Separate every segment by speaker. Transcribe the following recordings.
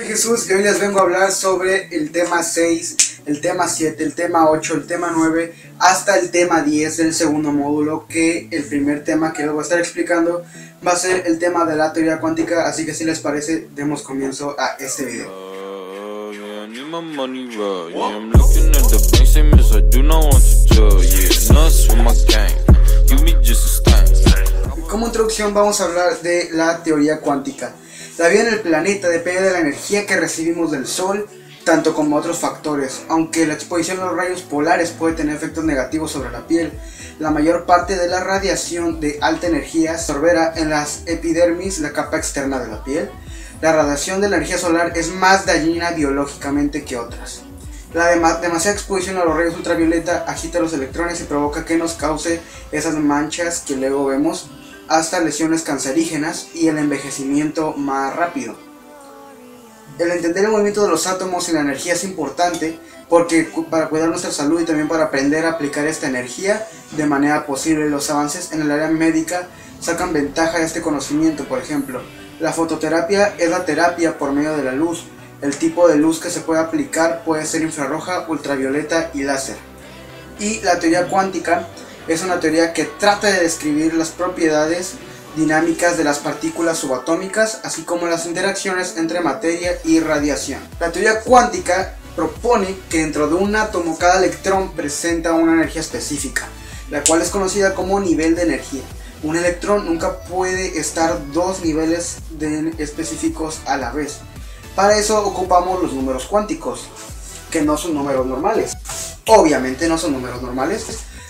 Speaker 1: Soy Jesús y hoy les vengo a hablar sobre el tema 6, el tema 7, el tema 8, el tema 9, hasta el tema 10 del segundo módulo, que el primer tema que les voy a estar explicando va a ser el tema de la teoría cuántica, así que si les parece, demos comienzo a este video. Como introducción vamos a hablar de la teoría cuántica. La vida en el planeta depende de la energía que recibimos del Sol, tanto como otros factores. Aunque la exposición a los rayos polares puede tener efectos negativos sobre la piel, la mayor parte de la radiación de alta energía se absorberá en las epidermis, la capa externa de la piel. La radiación de la energía solar es más dañina biológicamente que otras. La demasiada exposición a los rayos ultravioleta agita los electrones y provoca que nos cause esas manchas que luego vemos, hasta lesiones cancerígenas y el envejecimiento más rápido. El entender el movimiento de los átomos y la energía es importante porque para cuidar nuestra salud y también para aprender a aplicar esta energía de manera posible. Los avances en el área médica sacan ventaja de este conocimiento. Por ejemplo, la fototerapia es la terapia por medio de la luz. El tipo de luz que se puede aplicar puede ser infrarroja, ultravioleta y láser. Y la teoría cuántica es una teoría que trata de describir las propiedades dinámicas de las partículas subatómicas, así como las interacciones entre materia y radiación. La teoría cuántica propone que dentro de un átomo cada electrón presenta una energía específica, la cual es conocida como nivel de energía. Un electrón nunca puede estar dos niveles específicos a la vez. Para eso ocupamos los números cuánticos, que no son números normales. Obviamente no son números normales.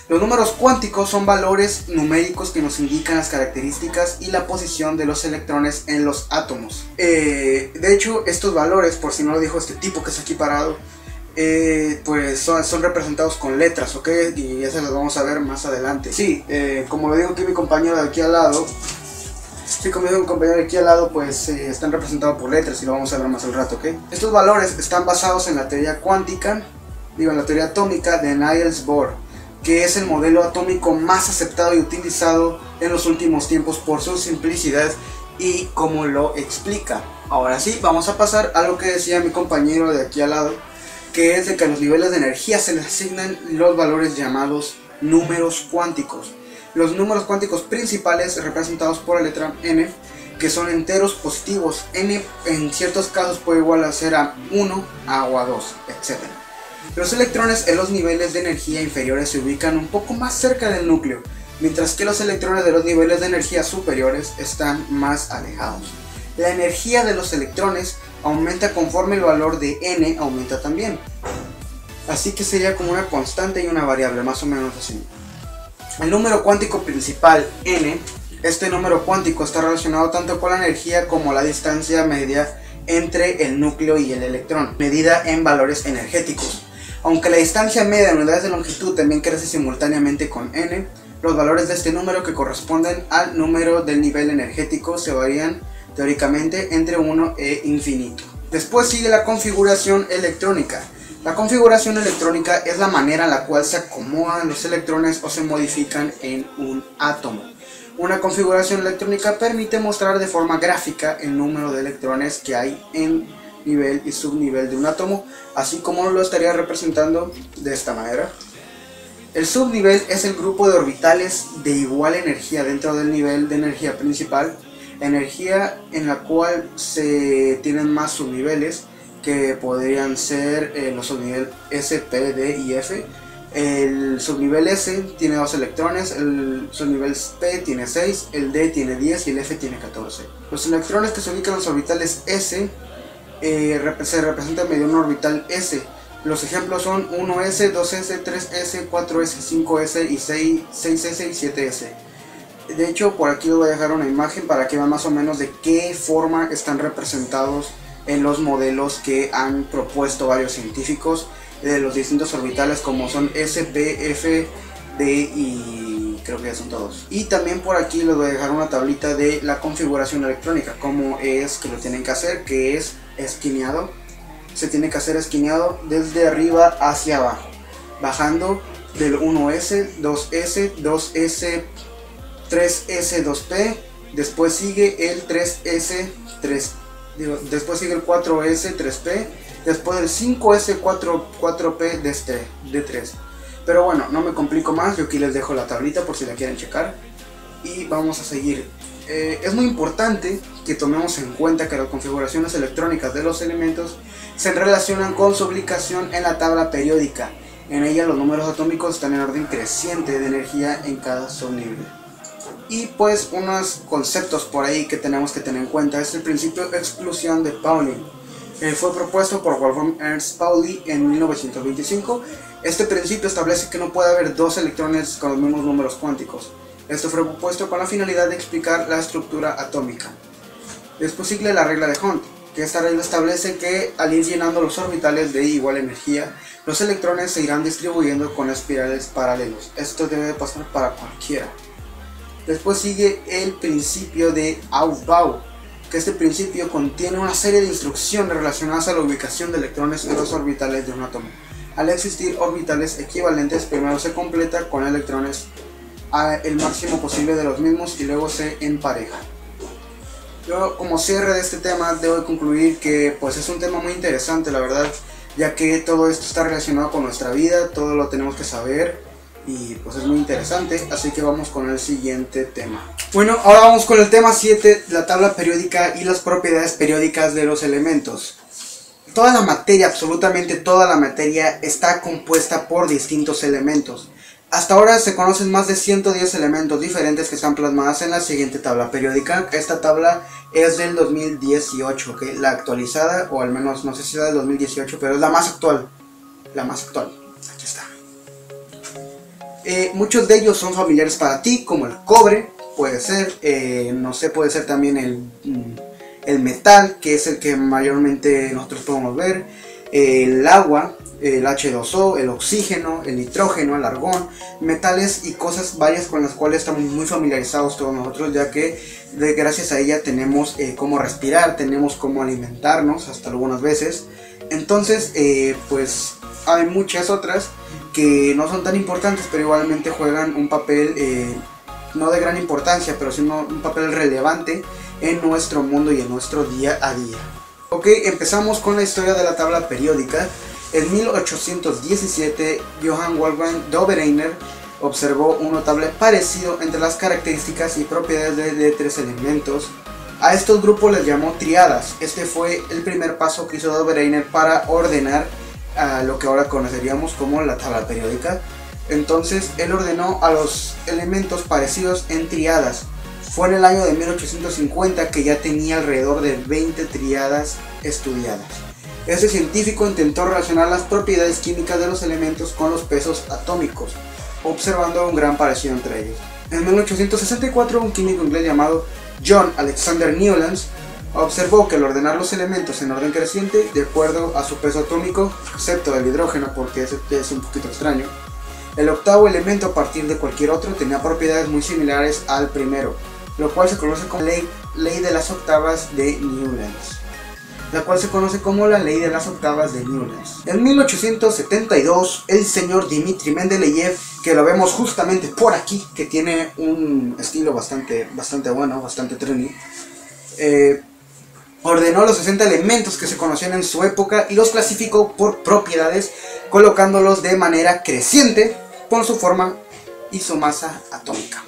Speaker 1: Los números cuánticos son valores numéricos que nos indican las características y la posición de los electrones en los átomos. De hecho, estos valores, por si no lo dijo este tipo que está aquí parado, pues son representados con letras, ¿ok? Y esas las vamos a ver más adelante. Sí, como lo digo aquí mi compañero de aquí al lado, pues están representados por letras y lo vamos a ver más al rato, ¿ok? Estos valores están basados en la teoría cuántica, en la teoría atómica de Niels Bohr, que es el modelo atómico más aceptado y utilizado en los últimos tiempos por su simplicidad y cómo lo explica. Ahora sí, vamos a pasar a lo que decía mi compañero de aquí al lado, que es de que a los niveles de energía se les asignan los valores llamados números cuánticos. Los números cuánticos principales, representados por la letra n, que son enteros positivos. N en ciertos casos puede igual a ser a 1 o a 2, etc. Los electrones en los niveles de energía inferiores se ubican un poco más cerca del núcleo, mientras que los electrones de los niveles de energía superiores están más alejados. La energía de los electrones aumenta conforme el valor de n aumenta también. Así que sería como una constante y una variable, más o menos así. El número cuántico principal, n, este número cuántico está relacionado tanto con la energía como la distancia media entre el núcleo y el electrón, medida en valores energéticos. Aunque la distancia media en unidades de longitud también crece simultáneamente con n, los valores de este número, que corresponden al número del nivel energético, se varían teóricamente entre 1 e infinito. Después sigue la configuración electrónica. La configuración electrónica es la manera en la cual se acomodan los electrones o se modifican en un átomo. Una configuración electrónica permite mostrar de forma gráfica el número de electrones que hay en nivel y subnivel de un átomo, así como lo estaría representando de esta manera. El subnivel es el grupo de orbitales de igual energía dentro del nivel de energía principal, energía en la cual se tienen más subniveles, que podrían ser los subniveles S, P, D y F. El subnivel S tiene 2 electrones, el subnivel P tiene 6, el D tiene 10 y el F tiene 14. Los electrones que se ubican en los orbitales S se representan mediante un orbital S. Los ejemplos son 1s, 2s, 3s, 4s, 5s y 6s y 7s. De hecho, por aquí les voy a dejar una imagen para que vean más o menos de qué forma están representados en los modelos que han propuesto varios científicos de los distintos orbitales, como son S, P, F, D y creo que ya son todos. Y también por aquí les voy a dejar una tablita de la configuración electrónica, cómo es que lo tienen que hacer, que es esquineado. Se tiene que hacer esquineado desde arriba hacia abajo, bajando del 1s, 2s, 2s, 3s, 2p, después sigue el 3s, 3 Después sigue el 4s 3p, después el 5s 4p d3. Pero bueno, no me complico más, yo aquí les dejo la tablita por si la quieren checar. Y vamos a seguir. Es muy importante que tomemos en cuenta que las configuraciones electrónicas de los elementos se relacionan con su ubicación en la tabla periódica. En ella los números atómicos están en orden creciente de energía en cada subnivel. Y pues unos conceptos por ahí que tenemos que tener en cuenta es el principio de exclusión de Pauling. Fue propuesto por Wolfram Ernst Pauli en 1925. Este principio establece que no puede haber dos electrones con los mismos números cuánticos. Esto fue propuesto con la finalidad de explicar la estructura atómica. Después sigue la regla de Hunt, que esta regla establece que al ir llenando los orbitales de igual energía, los electrones se irán distribuyendo con espirales paralelos. Esto debe pasar para cualquiera. Después sigue el principio de Aufbau, que este principio contiene una serie de instrucciones relacionadas a la ubicación de electrones en los orbitales de un átomo. Al existir orbitales equivalentes, primero se completa con electrones el máximo posible de los mismos y luego se empareja. Yo, como cierre de este tema, debo concluir que pues es un tema muy interesante, la verdad, ya que todo esto está relacionado con nuestra vida, todo lo tenemos que saber y pues es muy interesante, así que vamos con el siguiente tema. Bueno, ahora vamos con el tema 7, la tabla periódica y las propiedades periódicas de los elementos. Toda la materia, absolutamente toda la materia, está compuesta por distintos elementos. Hasta ahora se conocen más de 110 elementos diferentes que están plasmados en la siguiente tabla periódica. Esta tabla es del 2018, ¿ok? La actualizada, o al menos no sé si es del 2018, pero es la más actual. La más actual. Aquí está. Muchos de ellos son familiares para ti, como el cobre, puede ser, no sé, puede ser también el metal, que es el que mayormente nosotros podemos ver, el agua, el H2O, el oxígeno, el nitrógeno, el argón, metales y cosas varias con las cuales estamos muy familiarizados todos nosotros, ya que gracias a ella tenemos cómo respirar, tenemos cómo alimentarnos hasta algunas veces. Entonces pues hay muchas otras que no son tan importantes, pero igualmente juegan un papel no de gran importancia, pero sino un papel relevante en nuestro mundo y en nuestro día a día. Ok, empezamos con la historia de la tabla periódica. En 1817, Johann Wolfgang Dobereiner observó un notable parecido entre las características y propiedades de tres elementos. A estos grupos les llamó triadas. Este fue el primer paso que hizo Dobereiner para ordenar lo que ahora conoceríamos como la tabla periódica. Entonces él ordenó a los elementos parecidos en triadas. Fue en el año de 1850 que ya tenía alrededor de 20 triadas estudiadas. Este científico intentó relacionar las propiedades químicas de los elementos con los pesos atómicos, observando un gran parecido entre ellos. En 1864, un químico inglés llamado John Alexander Newlands observó que al ordenar los elementos en orden creciente, de acuerdo a su peso atómico, excepto el hidrógeno porque es un poquito extraño, el octavo elemento a partir de cualquier otro tenía propiedades muy similares al primero, lo cual se conoce como ley de las octavas de Newlands. En 1872, el señor Dmitri Mendeleev, que lo vemos justamente por aquí, que tiene un estilo bastante bueno, bastante trendy, ordenó los 60 elementos que se conocían en su época y los clasificó por propiedades, colocándolos de manera creciente por su forma y su masa atómica.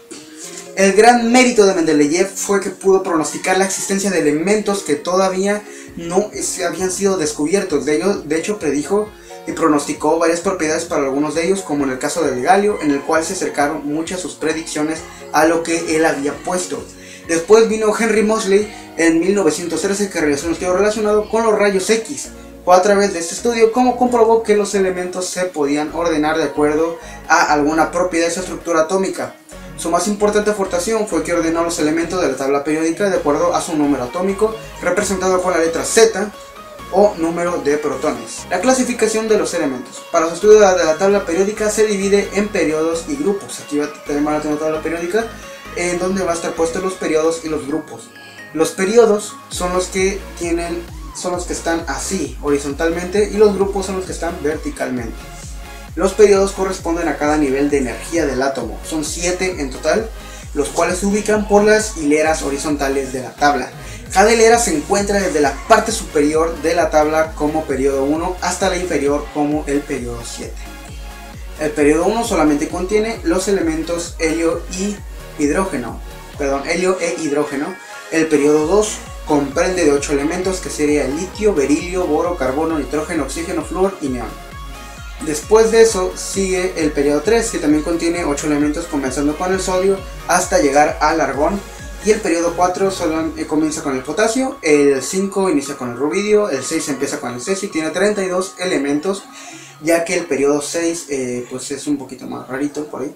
Speaker 1: El gran mérito de Mendeleev fue que pudo pronosticar la existencia de elementos que todavía no habían sido descubiertos. De hecho, predijo y pronosticó varias propiedades para algunos de ellos, como en el caso del galio, en el cual se acercaron muchas sus predicciones a lo que él había puesto. Después vino Henry Moseley en 1913, que realizó un estudio relacionado con los rayos X. Fue a través de este estudio como comprobó que los elementos se podían ordenar de acuerdo a alguna propiedad de su estructura atómica. Su más importante aportación fue que ordenó los elementos de la tabla periódica de acuerdo a su número atómico, representado por la letra Z o número de protones. La clasificación de los elementos. Para su estudio de la tabla periódica se divide en periodos y grupos. Aquí tenemos la tabla periódica en donde va a estar puestos los periodos y los grupos. Los periodos son los que están así, horizontalmente, y los grupos son los que están verticalmente. Los periodos corresponden a cada nivel de energía del átomo, son 7 en total, los cuales se ubican por las hileras horizontales de la tabla. Cada hilera se encuentra desde la parte superior de la tabla como periodo 1 hasta la inferior como el periodo 7. El periodo 1 solamente contiene los elementos helio e hidrógeno. El periodo 2 comprende de 8 elementos, que sería litio, berilio, boro, carbono, nitrógeno, oxígeno, flúor y neón. Después de eso sigue el periodo 3, que también contiene 8 elementos, comenzando con el sodio hasta llegar al argón. Y el periodo 4 comienza con el potasio, el 5 inicia con el rubidio, el 6 empieza con el cesio y tiene 32 elementos, ya que el periodo 6 pues es un poquito más rarito por ahí.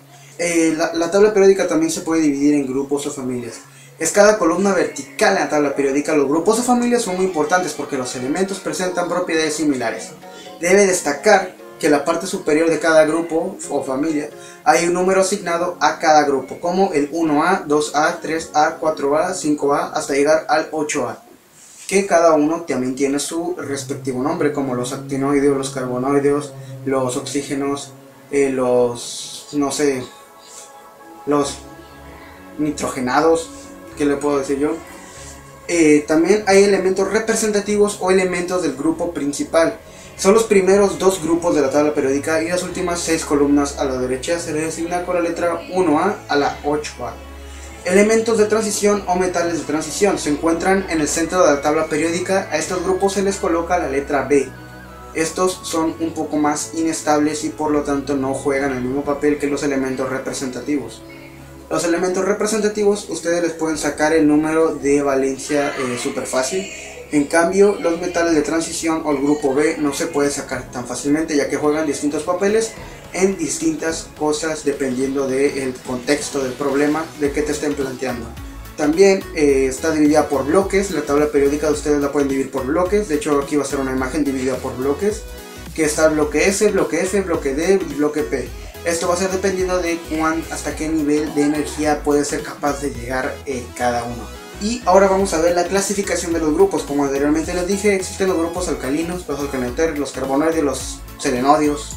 Speaker 1: La tabla periódica también se puede dividir en grupos o familias. Es cada columna vertical en la tabla periódica. Los grupos o familias son muy importantes porque los elementos presentan propiedades similares. Debe destacar que en la parte superior de cada grupo o familia hay un número asignado a cada grupo, como el 1A, 2A, 3A, 4A, 5A, hasta llegar al 8A, que cada uno también tiene su respectivo nombre, como los actinoideos, los carbonoideos, los oxígenos, los nitrogenados, ¿qué le puedo decir yo? También hay elementos representativos o elementos del grupo principal. Son los primeros 2 grupos de la tabla periódica y las últimas 6 columnas a la derecha se le designa con la letra 1A a la 8A. Elementos de transición o metales de transición se encuentran en el centro de la tabla periódica. A estos grupos se les coloca la letra B. Estos son un poco más inestables y por lo tanto no juegan el mismo papel que los elementos representativos. Los elementos representativos ustedes les pueden sacar el número de valencia súper fácil. En cambio, los metales de transición o el grupo B no se puede sacar tan fácilmente, ya que juegan distintos papeles en distintas cosas dependiendo del contexto del problema de que te estén planteando. También está dividida por bloques. La tabla periódica de ustedes la pueden dividir por bloques. De hecho, aquí va a ser una imagen dividida por bloques, que está el bloque S, bloque F, bloque D y bloque P. Esto va a ser dependiendo de hasta qué nivel de energía puede ser capaz de llegar cada uno. Y ahora vamos a ver la clasificación de los grupos. Como anteriormente les dije, existen los grupos alcalinos, los alcalinoides, los carbonoides, los selenodios.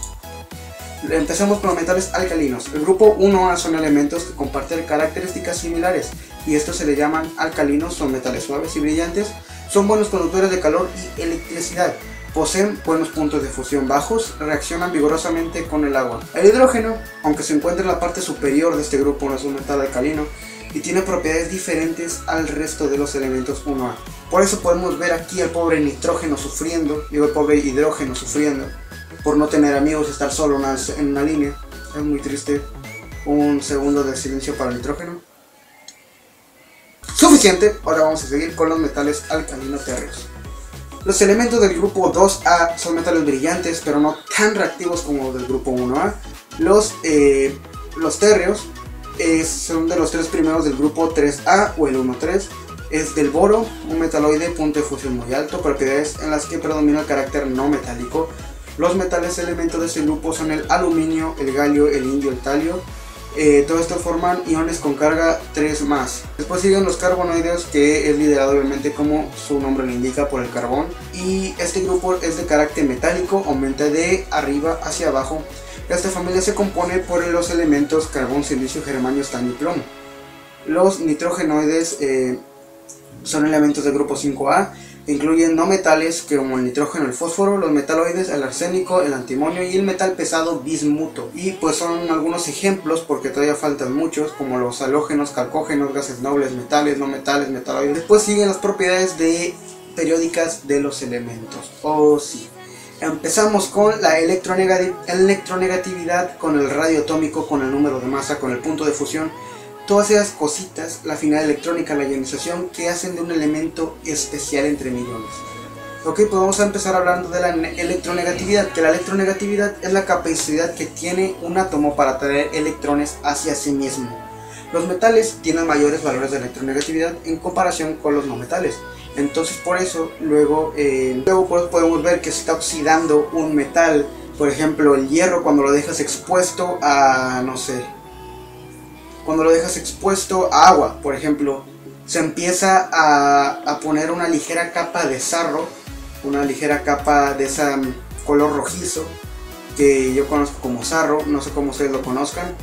Speaker 1: Empecemos con los metales alcalinos. El grupo 1A son elementos que comparten características similares y estos se le llaman alcalinos. Son metales suaves y brillantes, son buenos conductores de calor y electricidad, poseen buenos puntos de fusión bajos, reaccionan vigorosamente con el agua. El hidrógeno, aunque se encuentra en la parte superior de este grupo, no es un metal alcalino y tiene propiedades diferentes al resto de los elementos 1A. Por eso podemos ver aquí al pobre nitrógeno sufriendo, el pobre hidrógeno sufriendo por no tener amigos y estar solo en una línea. Es muy triste. Un segundo de silencio para el nitrógeno. Suficiente. Ahora vamos a seguir con los metales alcalino-térreos. Los elementos del grupo 2A son metales brillantes, pero no tan reactivos como los del grupo 1A. Los térreos son de los 3 primeros del grupo 3A o el 1-3. Es del boro, un metaloide, punto de fusión muy alto, propiedades en las que predomina el carácter no metálico. Los metales elementos de este grupo son el aluminio, el galio, el indio, el talio. Todo esto forman iones con carga 3+. Después siguen los carbonoides, que es liderado obviamente, como su nombre lo indica, por el carbón. Y este grupo es de carácter metálico, aumenta de arriba hacia abajo. Esta familia se compone por los elementos carbón, silicio, germanio, estaño y plomo. Los nitrogenoides son elementos del grupo 5A. Incluyen no metales como el nitrógeno, el fósforo, los metaloides, el arsénico, el antimonio y el metal pesado bismuto. Y pues son algunos ejemplos, porque todavía faltan muchos, como los halógenos, calcógenos, gases nobles, metales, no metales, metaloides. Después siguen las propiedades periódicas de los elementos. Sí. Empezamos con la electronegatividad, con el radio atómico, con el número de masa, con el punto de fusión. Todas esas cositas, la afinidad electrónica, la ionización, que hacen de un elemento especial entre millones. Ok, pues vamos a empezar hablando de la electronegatividad, que la electronegatividad es la capacidad que tiene un átomo para atraer electrones hacia sí mismo. Los metales tienen mayores valores de electronegatividad en comparación con los no metales. Entonces por eso luego podemos ver que se está oxidando un metal. Por ejemplo, el hierro, cuando lo dejas expuesto a, cuando lo dejas expuesto a agua, por ejemplo, se empieza a poner una ligera capa de sarro, una ligera capa de ese color rojizo, que yo conozco como sarro, no sé cómo ustedes lo conozcan.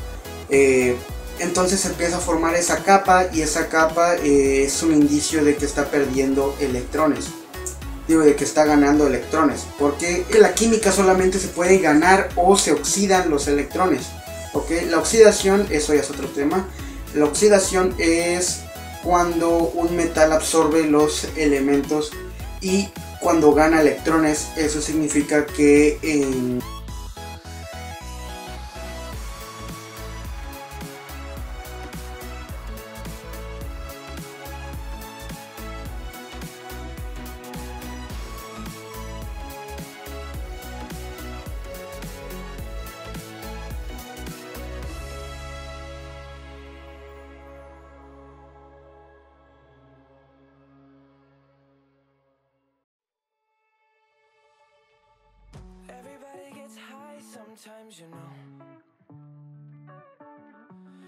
Speaker 1: entonces se empieza a formar esa capa, y esa capa es un indicio de que está perdiendo electrones. Digo, de que está ganando electrones, porque en la química solamente se puede ganar o se oxidan los electrones. ¿Ok? La oxidación, eso ya es otro tema. La oxidación es cuando un metal absorbe los elementos y cuando gana electrones. Eso significa que
Speaker 2: Everybody gets high sometimes, you know.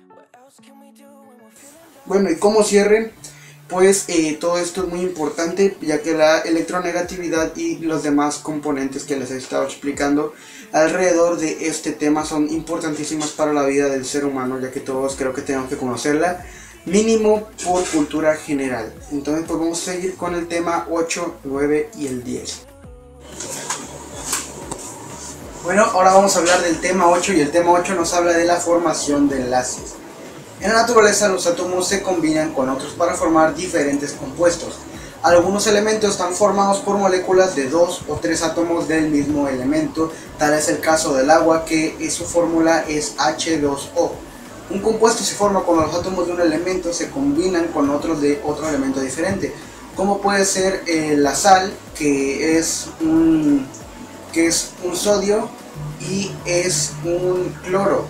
Speaker 2: What else can we do when we're feeling down?
Speaker 1: Bueno, y como cierre, pues todo esto es muy importante, ya que la electronegatividad y los demás componentes que les he estado explicando alrededor de este tema son importantísimas para la vida del ser humano, ya que todos creo que tenemos que conocerla, mínimo por cultura general. Entonces pues vamos a seguir con el tema 8, 9 y el 10. Bueno, ahora vamos a hablar del tema 8, y el tema 8 nos habla de la formación de enlaces. En la naturaleza los átomos se combinan con otros para formar diferentes compuestos. Algunos elementos están formados por moléculas de 2 o 3 átomos del mismo elemento, tal es el caso del agua, que su fórmula es H2O. Un compuesto se forma cuando los átomos de un elemento se combinan con otros de otro elemento diferente, como puede ser la sal, que es un sodio y es un cloro,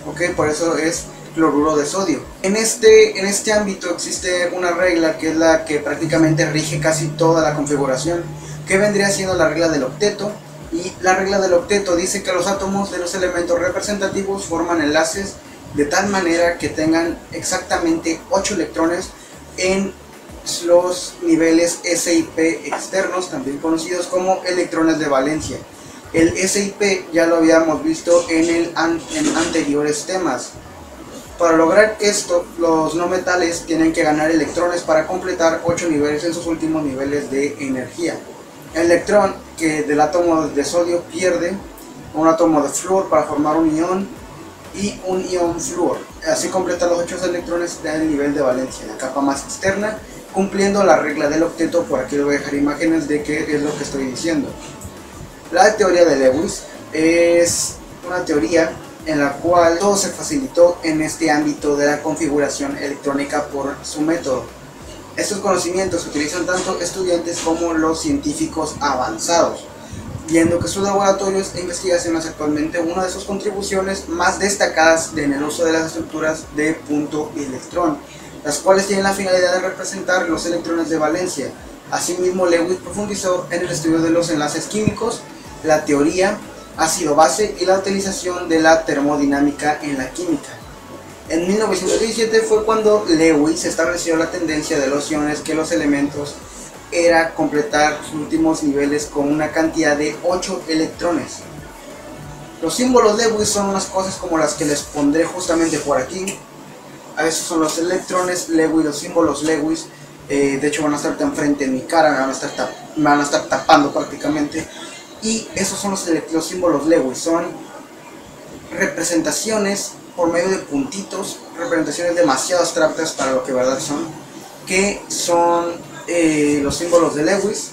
Speaker 1: ¿ok? Por eso es cloruro de sodio. En este ámbito existe una regla que es la que prácticamente rige casi toda la configuración, que vendría siendo la regla del octeto. Y la regla del octeto dice que los átomos de los elementos representativos forman enlaces de tal manera que tengan exactamente 8 electrones en los niveles S y P externos, también conocidos como electrones de valencia. El S y P ya lo habíamos visto en anteriores temas. Para lograr esto, los no metales tienen que ganar electrones para completar 8 niveles en sus últimos niveles de energía. El electrón que del átomo de sodio pierde un átomo de flúor para formar un ion y un ion flúor. Así completa los 8 electrones del nivel de valencia, la capa más externa, cumpliendo la regla del octeto. Por aquí les voy a dejar imágenes de qué es lo que estoy diciendo. La teoría de Lewis es una teoría en la cual todo se facilitó en este ámbito de la configuración electrónica por su método. Estos conocimientos se utilizan tanto estudiantes como los científicos avanzados, viendo que sus laboratorios e investigaciones actualmente una de sus contribuciones más destacadas en el uso de las estructuras de punto y electrón, las cuales tienen la finalidad de representar los electrones de valencia. Asimismo, Lewis profundizó en el estudio de los enlaces químicos, la teoría ácido-base y la utilización de la termodinámica en la química. En 1917 fue cuando Lewis estableció la tendencia de los iones que los elementos era completar sus últimos niveles con una cantidad de 8 electrones. Los símbolos Lewis son unas cosas como las que les pondré justamente por aquí. A esos son los electrones Lewis, los símbolos Lewis. De hecho van a estar enfrente en mi cara, me van a estar tapando prácticamente. Y esos son los símbolos Lewis, son representaciones por medio de puntitos, representaciones demasiado abstractas para lo que verdad son, que son los símbolos de Lewis,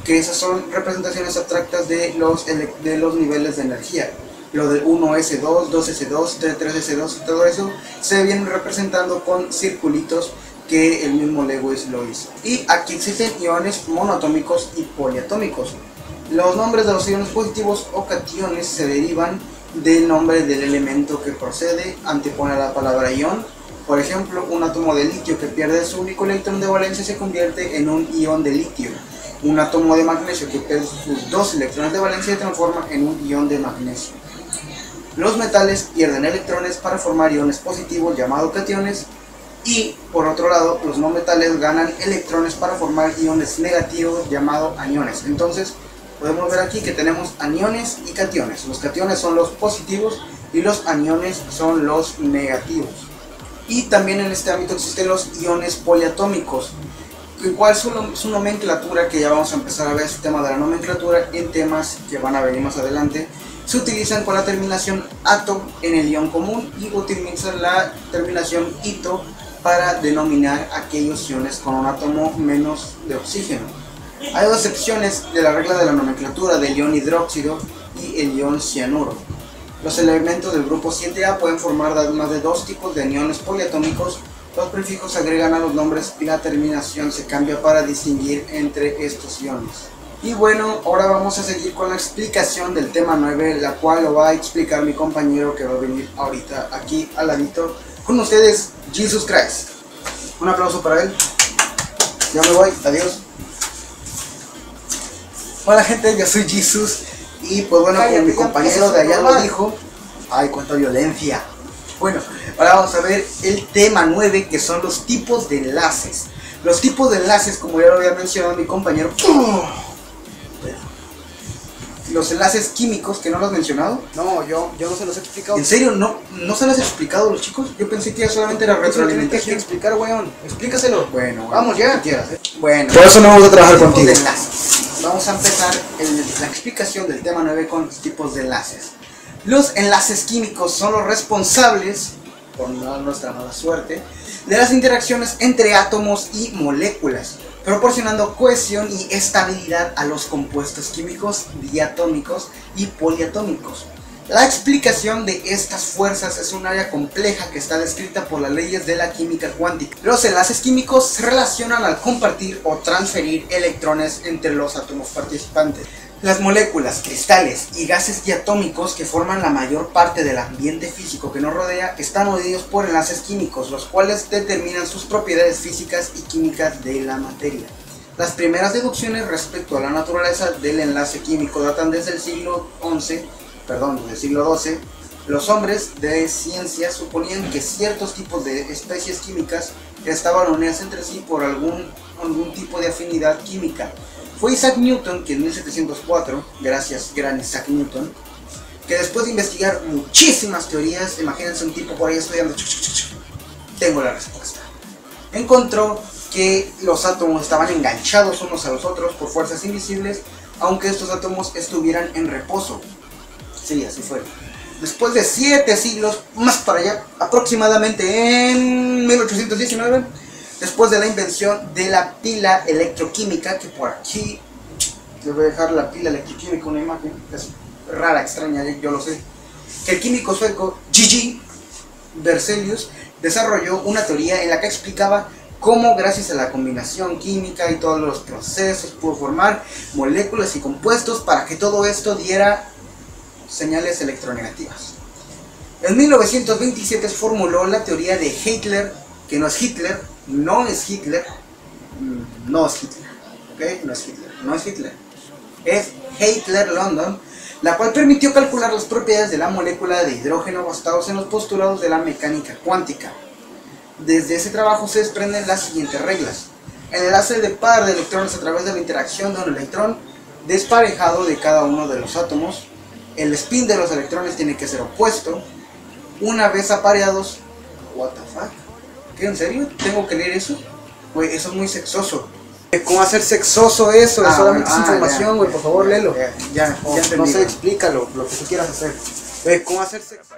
Speaker 1: que esas son representaciones abstractas de los niveles de energía. Lo del 1S2, 2S2, 3S2, todo eso se viene representando con circulitos que el mismo Lewis lo hizo. Y aquí existen iones monoatómicos y poliatómicos. Los nombres de los iones positivos o cationes se derivan del nombre del elemento que procede, antepone la palabra ion. Por ejemplo, un átomo de litio que pierde su único electrón de valencia se convierte en un ion de litio. Un átomo de magnesio que pierde sus 2 electrones de valencia se transforma en un ion de magnesio. Los metales pierden electrones para formar iones positivos llamados cationes, y por otro lado los no metales ganan electrones para formar iones negativos llamados aniones. Entonces podemos ver aquí que tenemos aniones y cationes. Los cationes son los positivos y los aniones son los negativos. Y también en este ámbito existen los iones poliatómicos, igual su nomenclatura, que ya vamos a empezar a ver este tema de la nomenclatura en temas que van a venir más adelante. Se utilizan con la terminación ato en el ion común y utilizan la terminación ito para denominar aquellos iones con un átomo menos de oxígeno. Hay dos excepciones de la regla de la nomenclatura del ion hidróxido y el ion cianuro. Los elementos del grupo 7A pueden formar más de dos tipos de iones poliatómicos. Los prefijos se agregan a los nombres y la terminación se cambia para distinguir entre estos iones. Y bueno, ahora vamos a seguir con la explicación del tema 9, la cual lo va a explicar mi compañero que va a venir ahorita aquí al ladito con ustedes, Jesus Christ. Un aplauso para él. Ya me voy, adiós. Hola gente, yo soy Jesus y pues bueno, como mi compañero de allá lo dijo, ay, cuánta violencia. Bueno, ahora vamos a ver el tema 9, que son los tipos de enlaces. Los tipos de enlaces, como ya lo había mencionado mi compañero, los enlaces químicos, que no los has mencionado.
Speaker 3: No, yo no se los he explicado.
Speaker 1: ¿En serio? ¿No se los has explicado a los chicos? Yo pensé que solamente era retroalimentación.
Speaker 3: Tienes que explicar, weón. Explícaselo.
Speaker 1: Bueno,
Speaker 3: Vamos ya.
Speaker 1: lo que quieras, ¿eh? Bueno,
Speaker 3: Por eso no vamos a trabajar
Speaker 1: tipos
Speaker 3: contigo.
Speaker 1: de enlaces. Vamos a empezar la explicación del tema 9 con los tipos de enlaces. Los enlaces químicos son los responsables, por nuestra mala suerte, de las interacciones entre átomos y moléculas, proporcionando cohesión y estabilidad a los compuestos químicos diatómicos y poliatómicos. La explicación de estas fuerzas es un área compleja que está descrita por las leyes de la química cuántica. Los enlaces químicos se relacionan al compartir o transferir electrones entre los átomos participantes. Las moléculas, cristales y gases diatómicos que forman la mayor parte del ambiente físico que nos rodea están unidos por enlaces químicos, los cuales determinan sus propiedades físicas y químicas de la materia. Las primeras deducciones respecto a la naturaleza del enlace químico datan desde el siglo XI, del siglo XII. Los hombres de ciencia suponían que ciertos tipos de especies químicas estaban unidas entre sí por algún tipo de afinidad química. Fue Isaac Newton que en 1704, gracias gran Isaac Newton, que después de investigar muchísimas teorías, imagínense un tipo por ahí estudiando, tengo la respuesta, encontró que los átomos estaban enganchados unos a los otros por fuerzas invisibles, aunque estos átomos estuvieran en reposo. Sí, así fue. Después de 7 siglos, más para allá, aproximadamente en 1819, después de la invención de la pila electroquímica, que por aquí les voy a dejar la pila electroquímica, una imagen, es rara, extraña, yo lo sé, que el químico sueco G.G. Berzelius desarrolló una teoría en la que explicaba cómo gracias a la combinación química y todos los procesos pudo formar moléculas y compuestos para que todo esto diera señales electronegativas. En 1927 se formuló la teoría de Hitler, que no es Hitler, no es Hitler, ¿ok? No es Hitler, es Hitler London, la cual permitió calcular las propiedades de la molécula de hidrógeno basados en los postulados de la mecánica cuántica. Desde ese trabajo se desprenden las siguientes reglas. El enlace de par de electrones a través de la interacción de un electrón desparejado de cada uno de los átomos. El spin de los electrones tiene que ser opuesto. Una vez apareados, what the fuck, ¿qué? ¿En serio? ¿Tengo que leer eso? Güey, eso es muy sexoso.
Speaker 3: ¿Cómo hacer sexoso eso? Es solamente es información, güey, por favor, léelo.
Speaker 1: Ya
Speaker 3: No sé, explícalo, lo que tú quieras hacer.
Speaker 1: ¿Cómo hacer sexoso?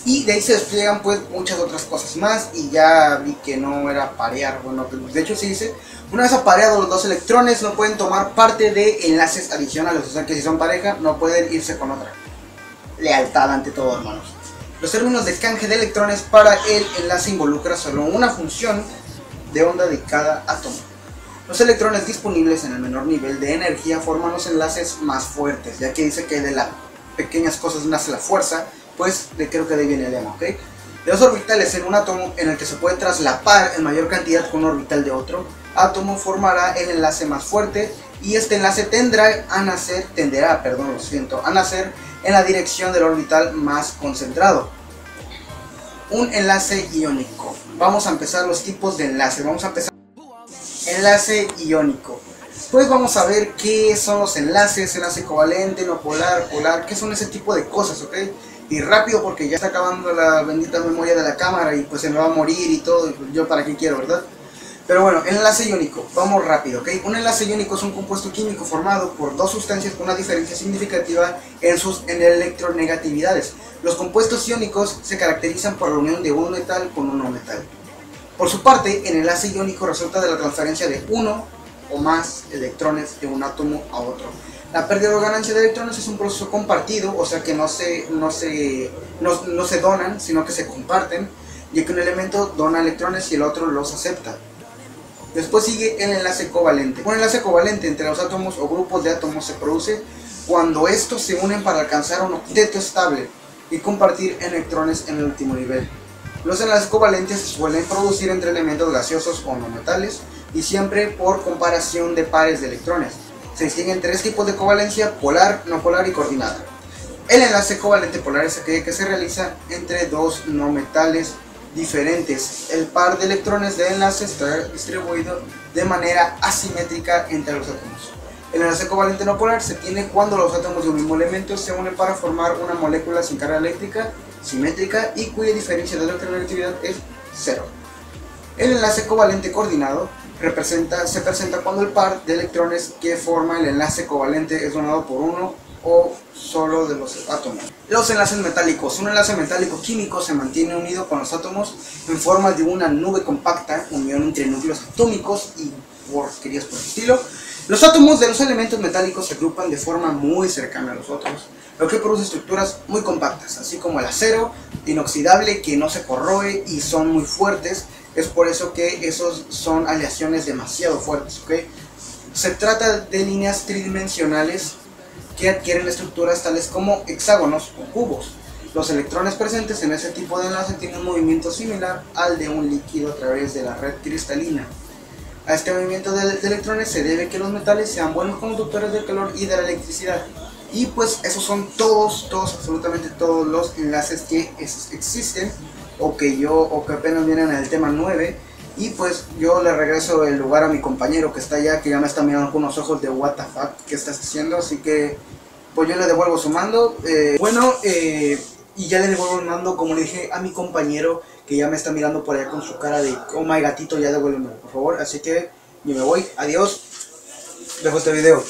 Speaker 1: Y de ahí se despliegan pues muchas otras cosas más, y ya vi que no era parear. Bueno, de hecho sí dice, una vez apareados los dos electrones no pueden tomar parte de enlaces adicionales, o sea que si son pareja no pueden irse con otra. Lealtad ante todo, hermanos. Los términos de canje de electrones para el enlace involucra solo una función de onda de cada átomo. Los electrones disponibles en el menor nivel de energía forman los enlaces más fuertes, ya que dice que de las pequeñas cosas nace la fuerza, pues creo que de ahí viene el lema, ¿ok? De dos orbitales en un átomo en el que se puede traslapar en mayor cantidad con un orbital de otro átomo formará el enlace más fuerte, y este enlace tenderá a nacer en la dirección del orbital más concentrado. Un enlace iónico. Vamos a empezar los tipos de enlace. Vamos a empezar. Enlace iónico. Después vamos a ver qué son los enlaces, enlace covalente, no polar, polar, qué son ese tipo de cosas, ¿ok? Y rápido porque ya está acabando la bendita memoria de la cámara y pues se me va a morir y todo, y yo para qué quiero, ¿verdad? Pero bueno, el enlace iónico, vamos rápido, ¿ok? Un enlace iónico es un compuesto químico formado por dos sustancias con una diferencia significativa en electronegatividades. Los compuestos iónicos se caracterizan por la unión de un metal con un no metal. Por su parte, el enlace iónico resulta de la transferencia de uno o más electrones de un átomo a otro. La pérdida o ganancia de electrones es un proceso compartido, o sea que no se donan, sino que se comparten, ya que un elemento dona electrones y el otro los acepta. Después sigue el enlace covalente. Un enlace covalente entre los átomos o grupos de átomos se produce cuando estos se unen para alcanzar un octeto estable y compartir electrones en el último nivel. Los enlaces covalentes se suelen producir entre elementos gaseosos o no metales y siempre por comparación de pares de electrones. Se distinguen tres tipos de covalencia: polar, no polar y coordinada. El enlace covalente polar es aquel que se realiza entre dos no metales diferentes. El par de electrones de enlace está distribuido de manera asimétrica entre los átomos. El enlace covalente no polar se tiene cuando los átomos de un mismo elemento se unen para formar una molécula sin carga eléctrica simétrica y cuya diferencia de electronegatividad es cero. El enlace covalente coordinado se presenta cuando el par de electrones que forma el enlace covalente es donado por uno o solo de los átomos. Los enlaces metálicos. Un enlace metálico químico se mantiene unido con los átomos en forma de una nube compacta, unión entre núcleos atómicos y porquerías por el estilo. Los átomos de los elementos metálicos se agrupan de forma muy cercana a los otros, lo que produce estructuras muy compactas, así como el acero inoxidable que no se corroe y son muy fuertes. Es por eso que esos son aleaciones demasiado fuertes, ¿ok? Se trata de líneas tridimensionales que adquieren estructuras tales como hexágonos o cubos. Los electrones presentes en ese tipo de enlace tienen un movimiento similar al de un líquido a través de la red cristalina. A este movimiento de electrones se debe que los metales sean buenos conductores del calor y de la electricidad. Y pues esos son todos, absolutamente todos los enlaces que existen o que apenas vienen en el tema 9. Y pues yo le regreso el lugar a mi compañero que está allá, que ya me está mirando con unos ojos de what the fuck, ¿qué estás haciendo? Así que pues yo le devuelvo su mando. Y ya le devuelvo el mando, como le dije a mi compañero, que ya me está mirando por allá con su cara de oh my gatito, ya devuélveme por favor. Así que yo me voy, adiós, dejo este video.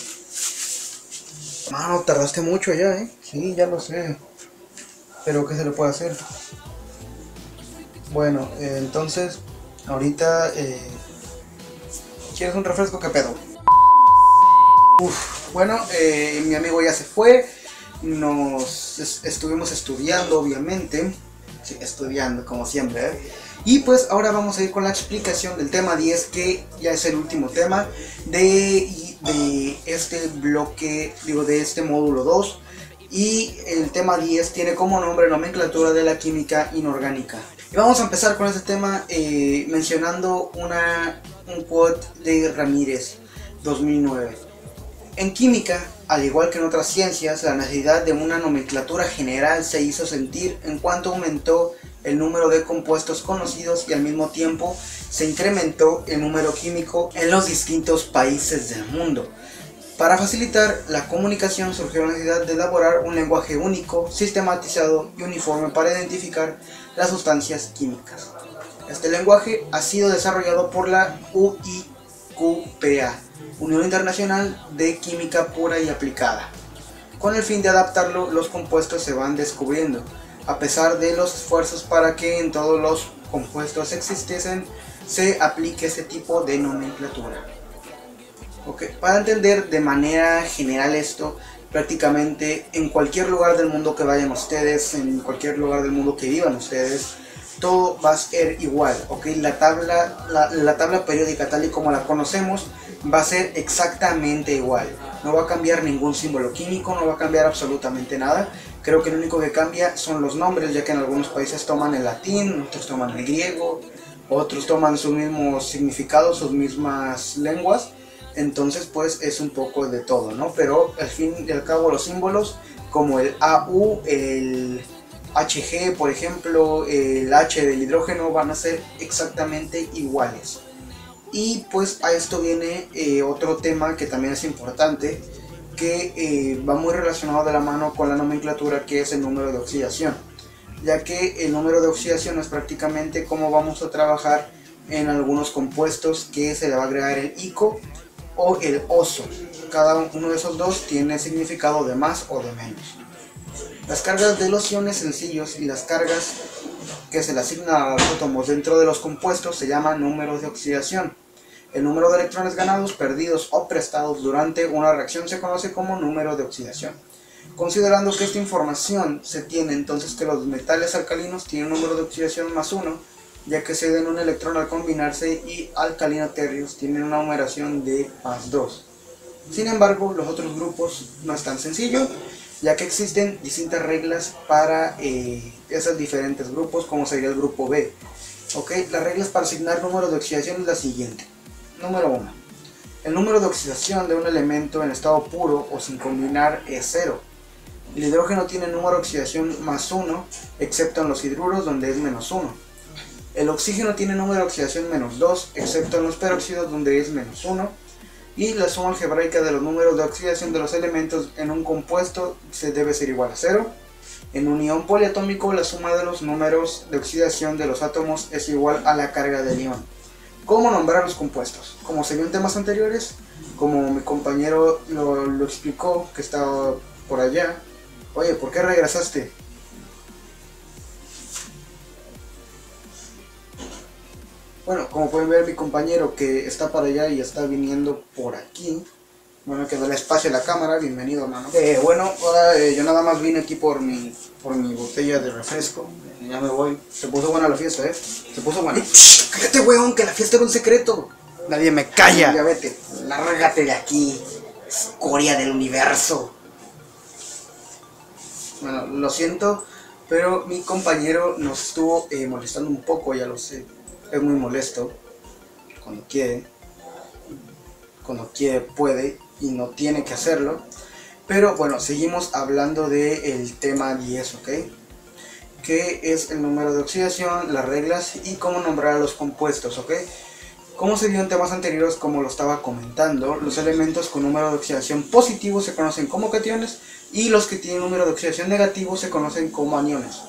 Speaker 1: Mano, tardaste mucho ya, sí, ya lo sé, pero ¿qué se le puede hacer? Bueno, entonces ahorita ¿quieres un refresco? ¿Qué pedo? Bueno, mi amigo ya se fue. Estuvimos estudiando, obviamente. Sí, estudiando como siempre, Y pues ahora vamos a ir con la explicación del tema 10, que ya es el último tema de este bloque, de este módulo 2. Y el tema 10 tiene como nombre nomenclatura de la química inorgánica. Y vamos a empezar con este tema mencionando un quote de Ramírez, 2009. En química, al igual que en otras ciencias, la necesidad de una nomenclatura general se hizo sentir en cuanto aumentó el número de compuestos conocidos y al mismo tiempo se incrementó el número químico en los distintos países del mundo. Para facilitar la comunicación surgió la necesidad de elaborar un lenguaje único, sistematizado y uniforme para identificar las sustancias químicas. Este lenguaje ha sido desarrollado por la UIQPA, Unión Internacional de Química Pura y Aplicada. Con el fin de adaptarlo, los compuestos se van descubriendo, a pesar de los esfuerzos para que en todos los compuestos existiesen se aplique este tipo de nomenclatura. Para entender de manera general esto, prácticamente en cualquier lugar del mundo que vayan ustedes, en cualquier lugar del mundo que vivan ustedes, todo va a ser igual, la tabla periódica tal y como la conocemos va a ser exactamente igual. No va a cambiar ningún símbolo químico, no va a cambiar absolutamente nada. Creo que lo único que cambia son los nombres, ya que en algunos países toman el latín, otros toman el griego, otros toman sus mismos significados, sus mismas lenguas. Entonces pues es un poco de todo, ¿no? Pero al fin y al cabo los símbolos como el AU, el HG por ejemplo, el H del hidrógeno van a ser exactamente iguales. Y pues a esto viene otro tema que también es importante, que va muy relacionado de la mano con la nomenclatura, que es el número de oxidación, ya que el número de oxidación es prácticamente cómo vamos a trabajar en algunos compuestos que se le va a agregar el ico o el oso. Cada uno de esos dos tiene significado de más o de menos. Las cargas de los iones sencillos y las cargas que se le asignan a los átomos dentro de los compuestos se llaman números de oxidación. El número de electrones ganados, perdidos o prestados durante una reacción se conoce como número de oxidación. Considerando que esta información se tiene, entonces que los metales alcalinos tienen un número de oxidación más 1, ya que ceden un electrón al combinarse, y alcalinoterrios tienen una numeración de más 2. Sin embargo, los otros grupos no es tan sencillo, ya que existen distintas reglas para esos diferentes grupos, como sería el grupo B. ¿Okay? Las reglas para asignar número de oxidación es la siguiente. Número 1. El número de oxidación de un elemento en estado puro o sin combinar es 0. El hidrógeno tiene número de oxidación más 1, excepto en los hidruros donde es menos 1. El oxígeno tiene número de oxidación menos 2, excepto en los peróxidos donde es menos 1. Y la suma algebraica de los números de oxidación de los elementos en un compuesto se debe ser igual a 0. En un ion poliatómico, la suma de los números de oxidación de los átomos es igual a la carga del ion. ¿Cómo nombrar los compuestos? Como se vio en temas anteriores, como mi compañero lo explicó, que estaba por allá. Oye, ¿por qué regresaste? Bueno, como pueden ver, mi compañero que está para allá y está viniendo por aquí. Bueno, que dale espacio a la cámara. Bienvenido, hermano. Bueno, ahora yo nada más vine aquí por mi botella de refresco. Ya me voy. Se puso buena la fiesta, Se puso buena. Cállate, weón, que la fiesta era un secreto.
Speaker 3: Nadie me calla.
Speaker 1: Ya vete.
Speaker 3: Lárgate de aquí, escoria del universo.
Speaker 1: Bueno, lo siento, pero mi compañero nos estuvo molestando un poco, ya lo sé. Es muy molesto. Cuando quiere puede y no tiene que hacerlo. Pero bueno, seguimos hablando del tema 10, ¿ok? Que es el número de oxidación, las reglas y cómo nombrar a los compuestos, ¿ok? Como se vio en temas anteriores, como lo estaba comentando, los elementos con número de oxidación positivo se conocen como cationes y los que tienen número de oxidación negativo se conocen como aniones.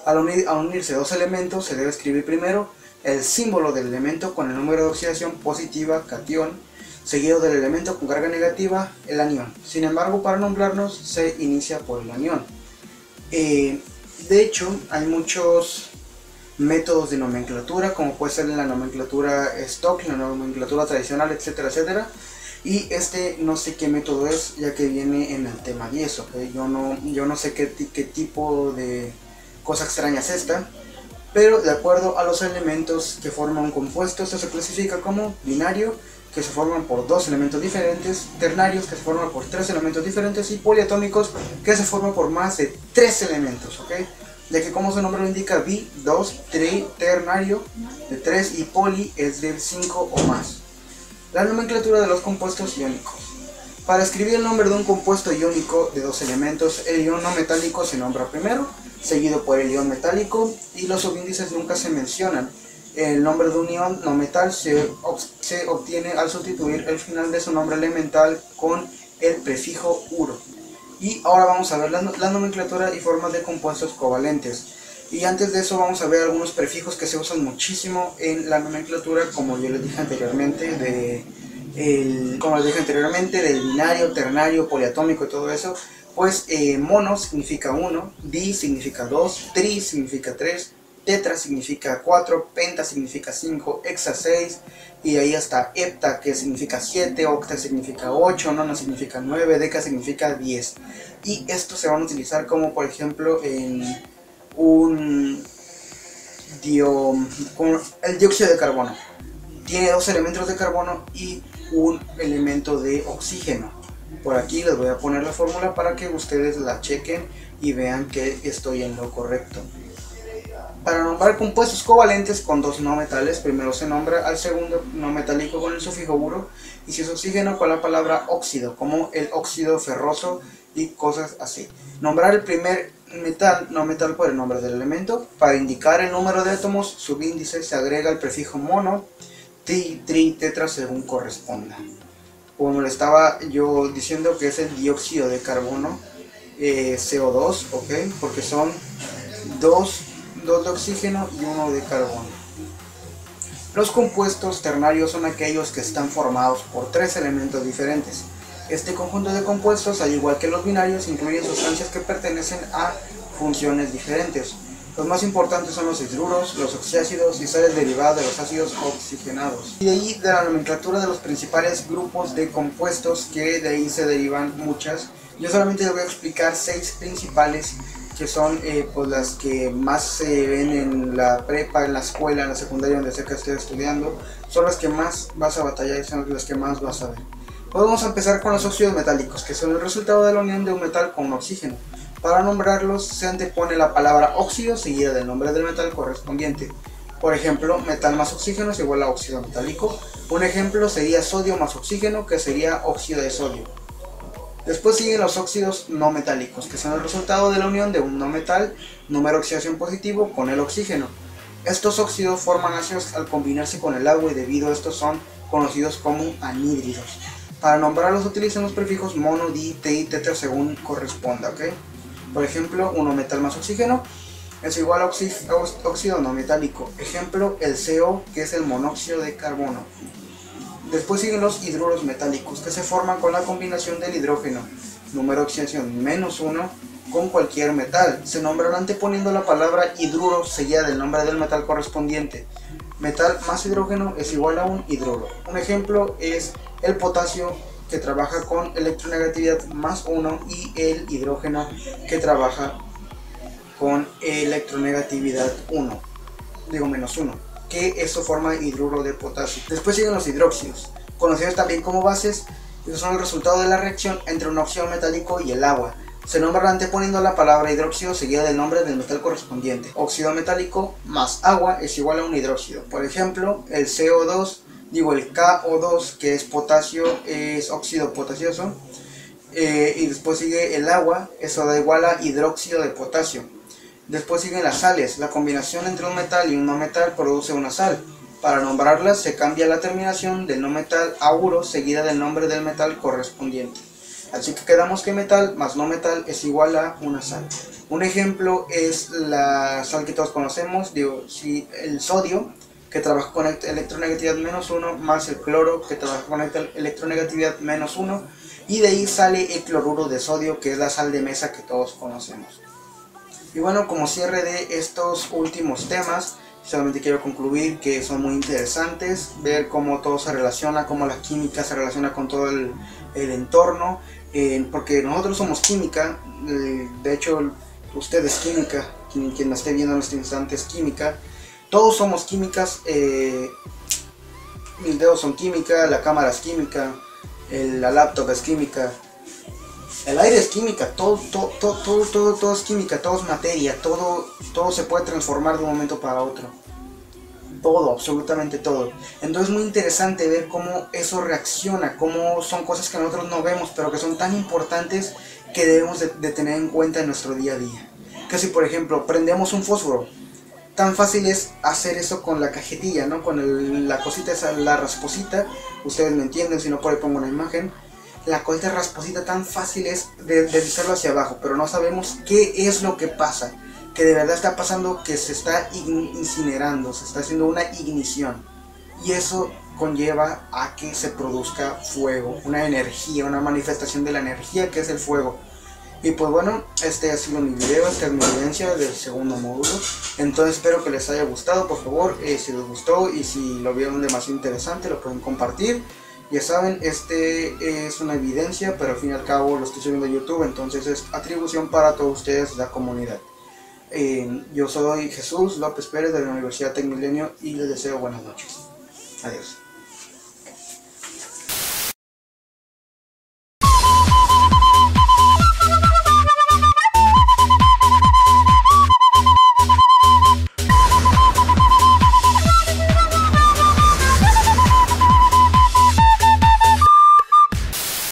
Speaker 1: Al unirse dos elementos se debe escribir primero el símbolo del elemento con el número de oxidación positiva, catión, seguido del elemento con carga negativa, el anión. Sin embargo, para nombrarnos se inicia por el anión. De hecho, hay muchos métodos de nomenclatura, como puede ser en la nomenclatura stock, la nomenclatura tradicional, etcétera, etcétera. Y no sé qué método es, ya que viene en el tema 10, ¿ok? Yo no sé qué tipo de cosa extraña es esta, pero de acuerdo a los elementos que forman un compuesto, esto se clasifica como binario, que se forman por dos elementos diferentes, ternarios, que se forman por tres elementos diferentes, y poliatómicos, que se forman por más de tres elementos, ¿ok? Ya que como su nombre lo indica, bi, 2, tri, ternario, de 3, y poli es de 5 o más. La nomenclatura de los compuestos iónicos. Para escribir el nombre de un compuesto iónico de dos elementos, el ion no metálico se nombra primero, seguido por el ion metálico, y los subíndices nunca se mencionan. El nombre de un ion no metal se obtiene al sustituir el final de su nombre elemental con el prefijo uro. Y ahora vamos a ver la nomenclatura y formas de compuestos covalentes. Y antes de eso vamos a ver algunos prefijos que se usan muchísimo en la nomenclatura, como yo les dije anteriormente, del binario, ternario, poliatómico y todo eso. Pues mono significa 1, di significa 2, tri significa 3, tetra significa 4, penta significa 5, hexa 6, y ahí está hepta, que significa 7, octa significa 8, nona significa 9, deca significa 10. Y estos se van a utilizar como, por ejemplo, en el dióxido de carbono. Tiene dos elementos de carbono y un elemento de oxígeno. Por aquí les voy a poner la fórmula para que ustedes la chequen y vean que estoy en lo correcto. Para nombrar compuestos covalentes con dos no metales, primero se nombra al segundo no metálico con el sufijo uro, y si es oxígeno con la palabra óxido, como el óxido ferroso y cosas así. Nombrar el primer metal, no metal, por el nombre del elemento. Para indicar el número de átomos subíndice se agrega el prefijo mono, tri, tetra según corresponda. Como le estaba yo diciendo, que es el dióxido de carbono, CO2, ¿ok? Porque son dos de oxígeno y uno de carbono. Los compuestos ternarios son aquellos que están formados por tres elementos diferentes. Este conjunto de compuestos, al igual que los binarios, incluyen sustancias que pertenecen a funciones diferentes. Los más importantes son los hidruros, los oxiácidos y sales derivadas de los ácidos oxigenados. Y de ahí de la nomenclatura de los principales grupos de compuestos, que de ahí se derivan muchas. Yo solamente les voy a explicar 6 principales, que son pues las que más se ven en la prepa, en la escuela, en la secundaria, donde sea que estés estudiando. Son las que más vas a batallar y son las que más vas a ver. Pues vamos a empezar con los óxidos metálicos, que son el resultado de la unión de un metal con un oxígeno. Para nombrarlos se antepone la palabra óxido seguida del nombre del metal correspondiente. Por ejemplo, metal más oxígeno es igual a óxido metálico. Un ejemplo sería sodio más oxígeno, que sería óxido de sodio. Después siguen los óxidos no metálicos, que son el resultado de la unión de un no metal, número de oxidación positivo, con el oxígeno. Estos óxidos forman ácidos al combinarse con el agua y debido a esto son conocidos como anhídridos. Para nombrarlos utilizan los prefijos mono, di, tri, tetra según corresponda, ¿ok? Por ejemplo, uno metal más oxígeno es igual a óxido no metálico. Ejemplo, el CO, que es el monóxido de carbono. Después siguen los hidruros metálicos, que se forman con la combinación del hidrógeno, número de oxidación -1, con cualquier metal. Se nombran anteponiendo la palabra hidruro seguida del nombre del metal correspondiente. Metal más hidrógeno es igual a un hidruro. Un ejemplo es el potasio, que trabaja con electronegatividad +1, y el hidrógeno, que trabaja con electronegatividad -1, que eso forma hidruro de potasio. Después siguen los hidróxidos, conocidos también como bases, que son el resultado de la reacción entre un óxido metálico y el agua. Se nombran anteponiendo la palabra hidróxido seguida del nombre del metal correspondiente. Óxido metálico más agua es igual a un hidróxido. Por ejemplo, el CO2, el KO2, que es potasio, es óxido potasioso, y después sigue el agua, eso da igual a hidróxido de potasio. Después siguen las sales, la combinación entre un metal y un no metal produce una sal. Para nombrarlas se cambia la terminación del no metal a uro seguida del nombre del metal correspondiente. Así que quedamos que metal más no metal es igual a una sal. Un ejemplo es la sal que todos conocemos, el sodio, que trabaja con electronegatividad -1, más el cloro, que trabaja con electronegatividad -1, y de ahí sale el cloruro de sodio, que es la sal de mesa que todos conocemos. Y bueno, como cierre de estos últimos temas, solamente quiero concluir que son muy interesantes, ver cómo todo se relaciona, cómo la química se relaciona con todo el entorno, porque nosotros somos química, de hecho usted es química, quien me esté viendo en este instante es química. Todos somos químicas, mis dedos son química, la cámara es química, la laptop es química, el aire es química, todo es química, todo es materia, todo se puede transformar de un momento para otro. Todo, absolutamente todo. Entonces es muy interesante ver cómo eso reacciona, cómo son cosas que nosotros no vemos, pero que son tan importantes que debemos de tener en cuenta en nuestro día a día. Que si por ejemplo prendemos un fósforo, tan fácil es hacer eso con la cajetilla, ¿no? Con la cosita esa, la rasposita, ustedes me entienden, si no por ahí pongo una imagen. La cosita rasposita tan fácil es deslizarlo hacia abajo, pero no sabemos qué es lo que pasa, que de verdad está pasando, que se está incinerando, se está haciendo una ignición, y eso conlleva a que se produzca fuego, una energía, una manifestación de la energía que es el fuego. Y pues bueno, este ha sido mi video, esta es mi evidencia del segundo módulo. Entonces espero que les haya gustado, por favor, si les gustó y si lo vieron demasiado interesante, lo pueden compartir. Ya saben, este es una evidencia, pero al fin y al cabo lo estoy subiendo a YouTube, entonces es atribución para todos ustedes, la comunidad. Yo soy Jesús López Pérez de la Universidad Tecmilenio y les deseo buenas noches. Adiós.